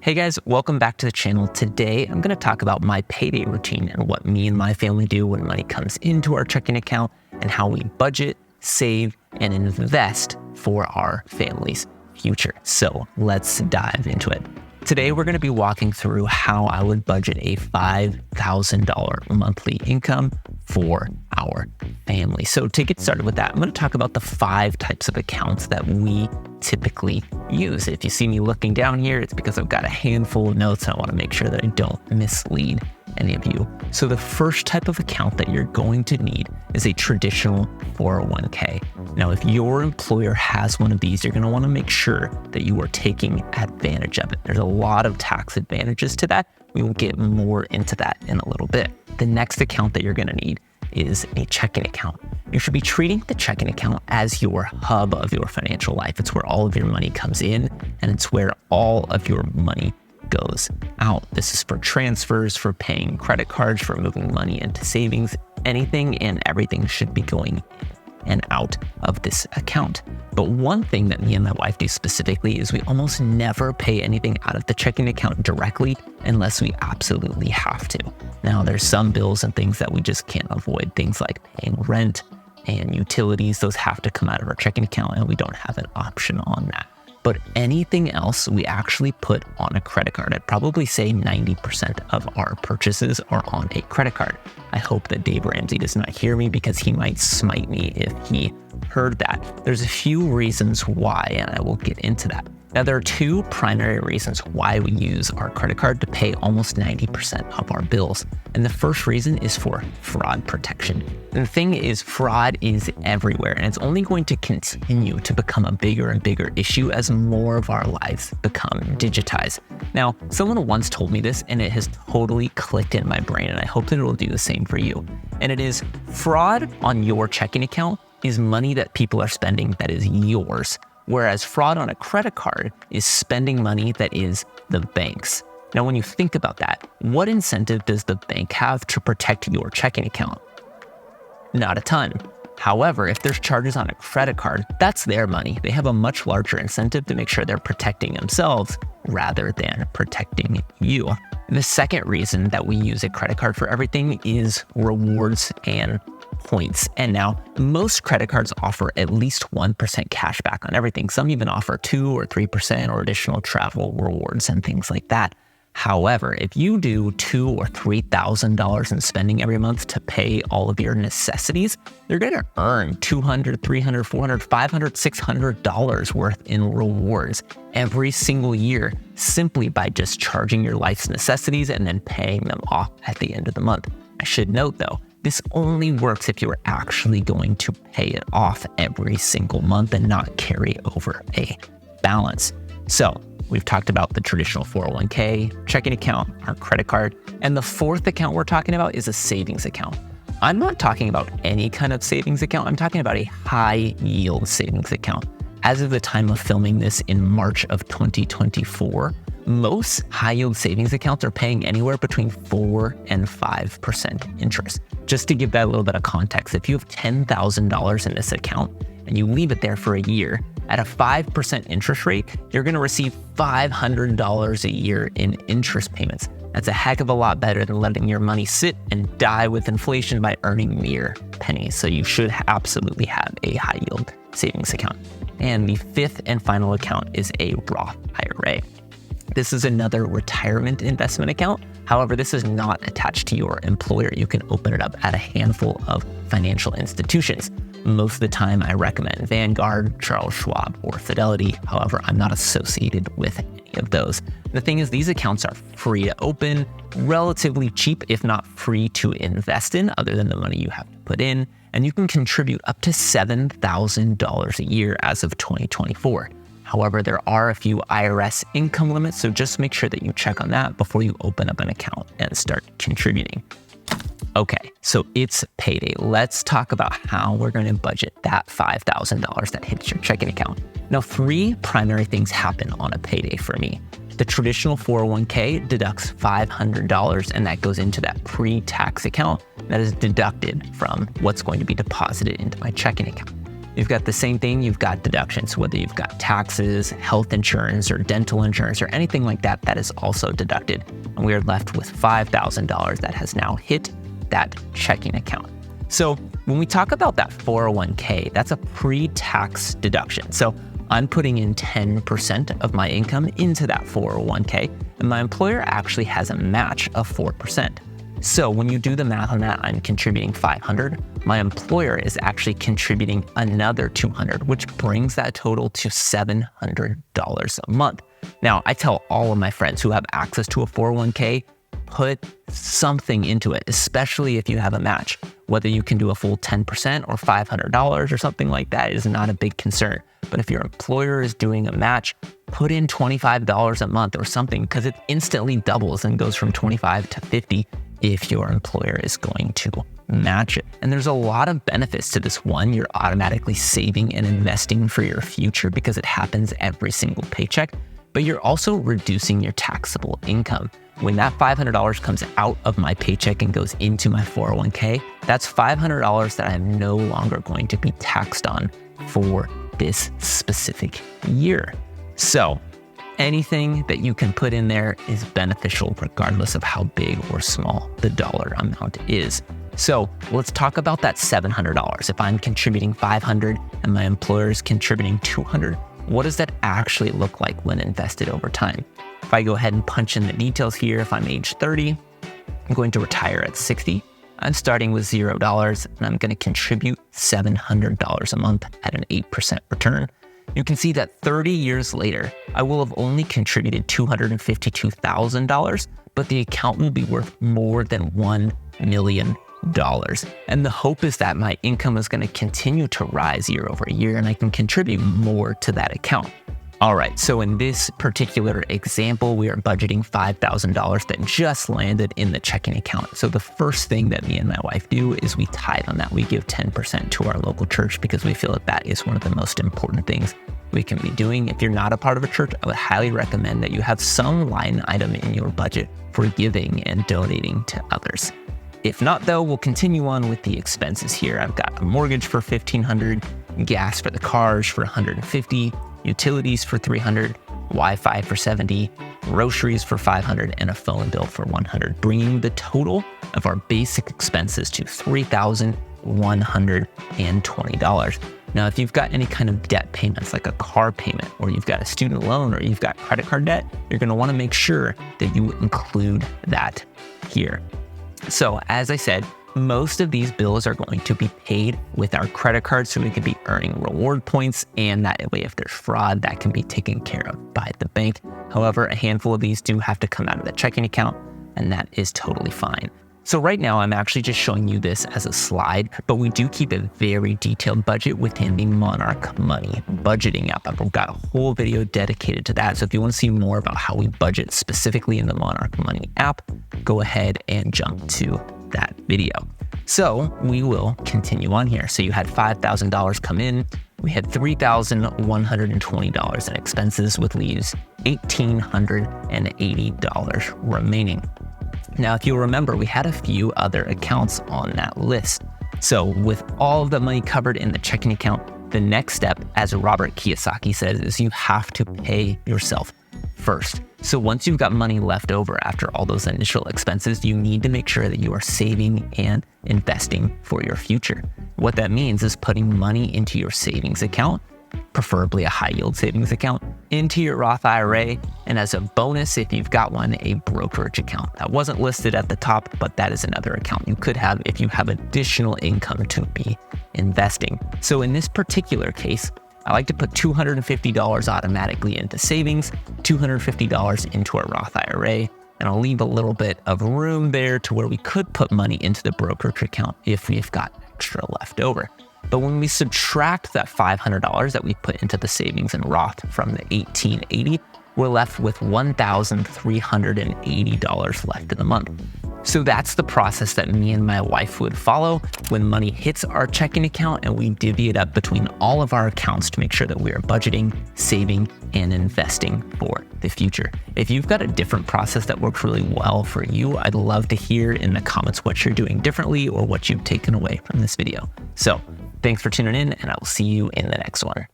Hey guys, welcome back to the channel. Today, I'm going to talk about my payday routine and what me and my family do when money comes into our checking account and how we budget, save, and invest for our family's future. So let's dive into it. Today, we're going to be walking through how I would budget a $5,000 monthly income for our family. So to get started with that, I'm going to talk about the 5 types of accounts that we typically use. If you see me looking down here, it's because I've got a handful of notes. I want to make sure that I don't mislead any of you. So the first type of account that you're going to need is a traditional 401k. Now, if your employer has one of these, you're going to want to make sure that you are taking advantage of it. There's a lot of tax advantages to that. We will get more into that in a little bit. The next account that you're going to need is a checking account. You should be treating the checking account as your hub of your financial life. It's where all of your money comes in, and it's where all of your money goes out. This is for transfers, for paying credit cards, for moving money into savings. Anything and everything should be going in and out of this account. But one thing that me and my wife do specifically is we almost never pay anything out of the checking account directly unless we absolutely have to. Now, there's some bills and things that we just can't avoid, things like paying rent and utilities. Those have to come out of our checking account, and we don't have an option on that. But anything else we actually put on a credit card. I'd probably say 90% of our purchases are on a credit card. I hope that Dave Ramsey does not hear me because he might smite me if he heard that. There's a few reasons why, and I will get into that. Now, there are 2 primary reasons why we use our credit card to pay almost 90% of our bills. And the first reason is for fraud protection. And the thing is, fraud is everywhere, and it's only going to continue to become a bigger and bigger issue as more of our lives become digitized. Now, someone once told me this, and it has totally clicked in my brain, and I hope that it will do the same for you. And it is, fraud on your checking account is money that people are spending that is yours. Whereas fraud on a credit card is spending money that is the bank's. Now, when you think about that, what incentive does the bank have to protect your checking account? Not a ton. However, if there's charges on a credit card, that's their money. They have a much larger incentive to make sure they're protecting themselves rather than protecting you. The second reason that we use a credit card for everything is rewards and points. And now most credit cards offer at least 1% cash back on everything. Some even offer 2 or 3% or additional travel rewards and things like that. However, if you do $2,000 or $3,000 in spending every month to pay all of your necessities, you're going to earn $200, $300, $400, $500, $600 worth in rewards every single year simply by just charging your life's necessities and then paying them off at the end of the month. I should note though, this only works if you're actually going to pay it off every single month and not carry over a balance. So we've talked about the traditional 401k, checking account, our credit card, and the fourth account we're talking about is a savings account. I'm not talking about any kind of savings account. I'm talking about a high yield savings account. As of the time of filming this in March of 2024, most high yield savings accounts are paying anywhere between 4 and 5% interest. Just to give that a little bit of context, if you have $10,000 in this account and you leave it there for a year, at a 5% interest rate, you're going to receive $500 a year in interest payments. That's a heck of a lot better than letting your money sit and die with inflation by earning mere pennies. So you should absolutely have a high yield savings account. And the fifth and final account is a Roth IRA. This is another retirement investment account. However, this is not attached to your employer. You can open it up at a handful of financial institutions. Most of the time, I recommend Vanguard, Charles Schwab, or Fidelity. However, I'm not associated with any of those. The thing is, these accounts are free to open, relatively cheap, if not free to invest in, other than the money you have to put in, and you can contribute up to $7,000 a year as of 2024. However, there are a few IRS income limits, so just make sure that you check on that before you open up an account and start contributing. Okay, so it's payday. Let's talk about how we're going to budget that $5,000 that hits your checking account. Now, 3 primary things happen on a payday for me. The traditional 401k deducts $500, and that goes into that pre-tax account that is deducted from what's going to be deposited into my checking account. You've got the same thing, you've got deductions, whether you've got taxes, health insurance, or dental insurance, or anything like that, that is also deducted. And we are left with $5,000 that has now hit that checking account. So when we talk about that 401k, that's a pre-tax deduction. So I'm putting in 10% of my income into that 401k, and my employer actually has a match of 4%. So when you do the math on that, I'm contributing $500. My employer is actually contributing another $200, which brings that total to $700 a month. Now, I tell all of my friends who have access to a 401k, put something into it, especially if you have a match. Whether you can do a full 10% or $500 or something like that is not a big concern. But if your employer is doing a match, put in $25 a month or something, because it instantly doubles and goes from 25 to 50 if your employer is going to match it. And there's a lot of benefits to this. One, you're automatically saving and investing for your future because it happens every single paycheck, but you're also reducing your taxable income. When that $500 comes out of my paycheck and goes into my 401k, that's $500 that I'm no longer going to be taxed on for this specific year. So anything that you can put in there is beneficial regardless of how big or small the dollar amount is. So let's talk about that $700. If I'm contributing $500 and my employer is contributing $200, what does that actually look like when invested over time? If I go ahead and punch in the details here, if I'm age 30, I'm going to retire at 60. I'm starting with $0 and I'm going to contribute $700 a month at an 8% return. You can see that 30 years later, I will have only contributed $252,000, but the account will be worth more than $1 million. And the hope is that my income is going to continue to rise year over year and I can contribute more to that account. All right, so in this particular example, we are budgeting $5,000 that just landed in the checking account. So the first thing that me and my wife do is we tithe on that. We give 10% to our local church because we feel that that is one of the most important things we can be doing. If you're not a part of a church, I would highly recommend that you have some line item in your budget for giving and donating to others. If not, though, we'll continue on with the expenses here. I've got a mortgage for $1,500, gas for the cars for $150, utilities for $300, Wi-Fi for $70, groceries for $500, and a phone bill for $100, bringing the total of our basic expenses to $3,120. Now, if you've got any kind of debt payments, like a car payment, or you've got a student loan, or you've got credit card debt, you're going to want to make sure that you include that here. So as I said, most of these bills are going to be paid with our credit card, so we could be earning reward points, and that way if there's fraud, that can be taken care of by the bank. However, a handful of these do have to come out of the checking account, and that is totally fine. So right now, I'm actually just showing you this as a slide, but we do keep a very detailed budget within the Monarch Money budgeting app. I've got a whole video dedicated to that. So if you want to see more about how we budget specifically in the Monarch Money app, go ahead and jump to that video. So we will continue on here. So you had $5,000 come in. We had $3,120 in expenses, which leaves $1,880 remaining. Now, if you'll remember, we had a few other accounts on that list. So with all of the money covered in the checking account, the next step, as Robert Kiyosaki says, is you have to pay yourself first. So once you've got money left over after all those initial expenses, you need to make sure that you are saving and investing for your future. What that means is putting money into your savings account, preferably a high yield savings account, into your Roth IRA, and as a bonus, if you've got one, a brokerage account. That wasn't listed at the top, but that is another account you could have if you have additional income to be investing. So in this particular case, I like to put $250 automatically into savings, $250 into a Roth IRA, and I'll leave a little bit of room there to where we could put money into the brokerage account if we've got extra left over. But when we subtract that $500 that we put into the savings and Roth from the $1,880, we're left with $1,380 left in the month. So that's the process that me and my wife would follow when money hits our checking account, and we divvy it up between all of our accounts to make sure that we are budgeting, saving, and investing for the future. If you've got a different process that works really well for you, I'd love to hear in the comments what you're doing differently or what you've taken away from this video. So Thanks for tuning in, and I will see you in the next one.